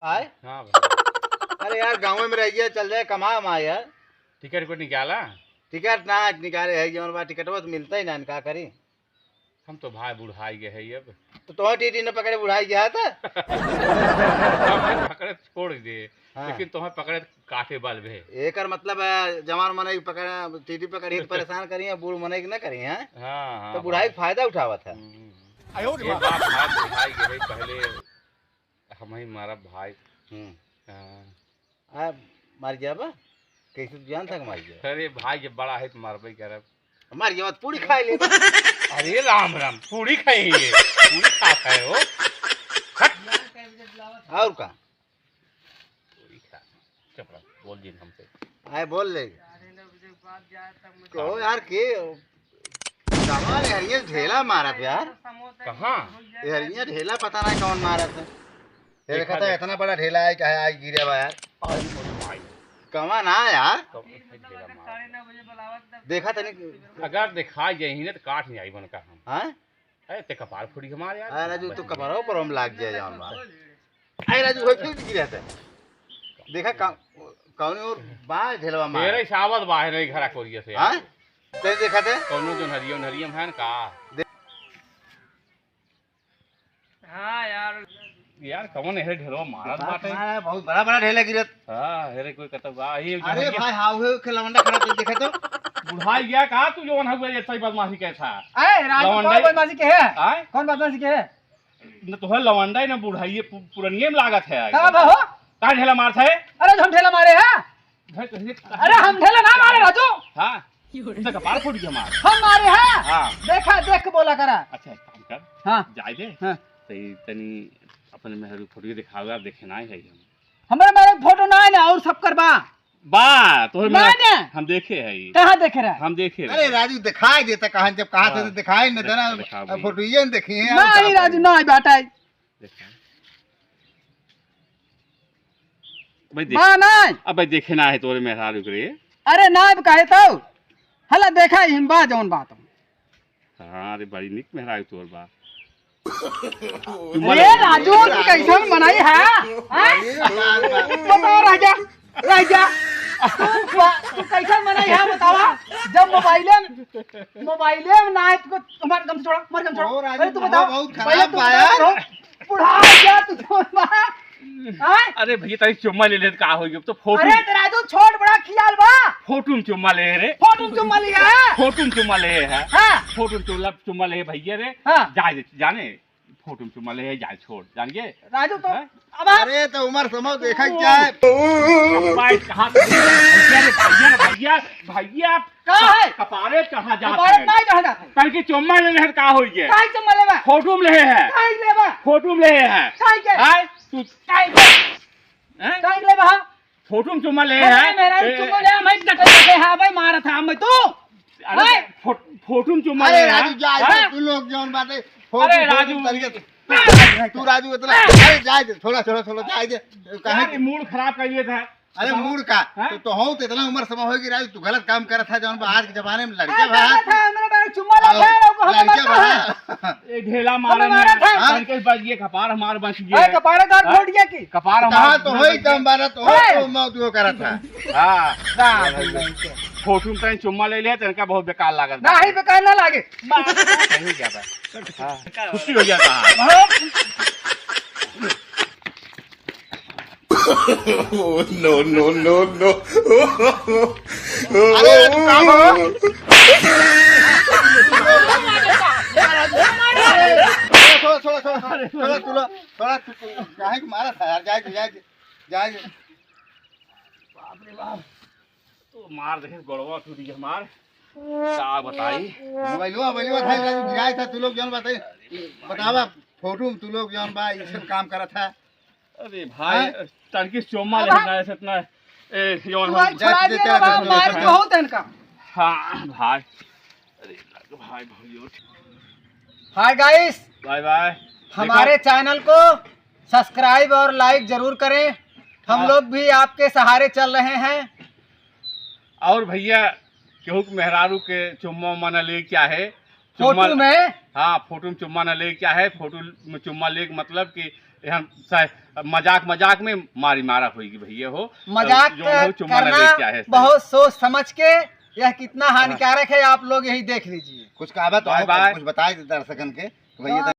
आए। हाँ भाई। अरे यार गाँव में रहिए, चल जाए कमा वहाँ यार। टिकट को निकाला। टिकट ना निकाले है जौन बा, टिकटवा तो मिलता ही ना, का करी। हम तो भाई बुढ़ाई गए है अब। तो तुम्हें टीटी ने पकड़े बुढ़ाई गया था। हमें पकड़े छोड़ दिए। हाँ। लेकिन तुम्हें पकड़े काटे बल भे। एक मतलब जवान मने पकड़ टीटी पकड़ी तो परेशान करी, बूढ़ मने की ना करी है। हाँ हाँ तो बुढ़ाई का फायदा उठावा था। ये बात भाई बुढ़ाई गए पहले हम ही मारा भाई। हाँ। मार गया बा कैसे जान था मार गया। अरे भाई जब बड़ा है तो मारबे कर। मार गया बात पूरी खाई ले। अरे राम राम पूरी खाएंगे पूरी खाता है वो। और का पूरी खा चपड़ा बोल दिन हमसे। आए बोल ले तो यार के कमाल हरिया ढेला मारा था यार। कहाँ हरिया ढेला पता नहीं कौन मारा था। ये देखा था देखा इतना बड़ा ढेला है क्या है, आज गिरा हुआ यार। भाई कमा ना यार। तो ढेला मार। देखा था नहीं। अगर दिखा जाए ना तो काट नहीं आई बन का हम। हाँ अरे ते कपार फूटी हमारे यार। अरे राजू तो कपड़ों पर हम लाग गया जान बात। अरे राजू होई फिर गिरा था। देखा कौन और बा ढेलवा मारा। मेरे सावत बाहर नहीं घरा कोरिया से हाँ यार। ते देखा था। कौनो जो हरियम हरियम है ना का। हाँ यार कौन है ढेरो मारत बाटे। हाँ, बहुत बड़ा बड़ा ढेला गिरत। हां हेरे कोई कतौ बा ही। अरे भाई हाउ है के लवंडा खड़ा तो देखा तो। बुढ़ाई गया कहा तू जोन हुआ ये सही बदमाशी कैसा। अरे राजू कौन बदमाशी के है? आए कौन बदमाशी के है? न तो है लवंडा ही ना बुढ़ाई पुरानिये में लागत है। कहाँ बा हो? का ढेला मारत है। अरे हम ठेला मारे हैं। अरे हम ठेला ना मारे राजू। हां इसका कपार फूट गया मार। हम मारे हैं। हां देखा देख के बोला करा। अच्छा एक काम कर। हाँ जाए दे। हाँ सही तनी अपने मेहरू फोटो दिखाओगे आप देखना ही है हम। हमारे मेरे फोटो ना है ना और सब करवा बा तो ना ना हम देखे है ये। कहाँ देख रहा है? हम देखे रहे। अरे राजू दिखाई देता कहां, जब कहा था हाँ। दिखाई न देना। दिखा भाई। फोटो ये देखी है। नहीं राजू ना बेटा देखा भाई देख। बा नहीं। अब भाई देखना है तोरे मेहरारू के लिए। अरे ना कहे तो हला देखा हिम बा जौन बात। हाँ अरे बड़ी निक मेहरारू तोर बा। अरे राजू तू कैसे बनाई है? बताओ राजा राजा तू कैसे बनाई है बतावा। जब मोबाइले में ना तो तुम्हारे गम छोड़ा मर गम ओ छोड़ा। राजू, अरे तू बताओ बहुत खराब पहले तू बा बताओ, यार। बुढ़ा गया तू छोड़ बा। हैं? अरे भैया तारी चुम्मा ले ले तो का होगी। अब तो फोटो अरे तो राजू छोड़ बड़ा खियाल बा। फोटो में चुम्मा ले रे। फोटो चुम्मा लिया है। फोटो में चुम्मा ले है। हाँ फोटो में चुम्मा ले भैया रे। हाँ जाए जाने फोटो में चुम्मा ले है जाए छोड़ जानिए। राजू तो हैं? अब अरे तो उम्र समझ देखा क्या है। भाई कहाँ भैया रे भैया रे भैया भैया कहाँ है? कपारे कहाँ जाते हमारे हैं। नहीं कहाँ जाता है? कल की चुम्मा ले ले का होई है। काहे चुम्मा लेबा? फोटो में ले है। काहे लेबा? फोटो में ले है। काहे के? हाय तू काहे के? हैं? काहे लेबा? फोटो में चुम्मा ले अरे है। मेरा चुम्मा ले मैं डटे है भाई मारा था मैं तू। अरे फोटो में चुम्मा ले अरे है। राजू जाए हैं? तू लोग जौन बात है। अरे राजू। तू राजू इतना अरे जाए दे थोड़ा थोड़ा थोड़ा जाए दे यार, ये मूड खराब कर लिया था। अरे मूड का हैं? तो हो तो इतना उम्र समय होगी राजू, तू गलत काम कर था जौन आज के जमाने में लड़के अरे भाई था मेरा चुम्मा ले है को हमें लड़के मारता है। भाई ये ढेला मारे मारा था। में के बच गए कपार हमार बच गए। अरे कपाड़ेदार हाँ? फोड़ गया की। कपार कहा हमार तो होई कम बारा तो है। हो मौत वो करा था। हां फोटो में तनी चुम्मा ले लिया तनका बहुत बेकार लागल। ना ही बेकार ना लागे। नहीं जाता। हां खुशी हो जाता। no, no, no, no. अरे तू काम हो थोड़ा थोड़ा थोड़ा थोड़ा थोड़ा थोड़ा काहे को मारा था यार। जाए जाए जाए बाप रे बाप तो मार देखे गोड़वा टूट गया हमार। का बताई मोबाइलवा था राजू गिराया था। तू लोग जौन बताई बतावा फोटो में तू लोग जौन बा ये सब काम करा था। अरे भाई तनकी चुम्मा ले ना इतना ए योन तू आज छुड़ा दिया ना मार के हो तनका। हां भाई अरे भाई भाई हाय गाइस बाय बाय। हमारे चैनल को सब्सक्राइब और लाइक जरूर करें। हम हाँ। लोग भी आपके सहारे चल रहे हैं। और भैया केहू के मेहरारू के चुम्मा उम्मा न ले क्या है फोटो में हाँ फोटो में चुम्मा न ले क्या है। फोटो में चुम्मा ले के मतलब कि मजाक मजाक में मारी मारा होगी भैया हो। मजाक जो है चुम्मा न लेके आए करना हैं। बहुत सोच समझ के, यह कितना हानिकारक है आप लोग यही देख लीजिए। कुछ कहावत बाय हो, बाय। कुछ बताए दर्शकन के भैया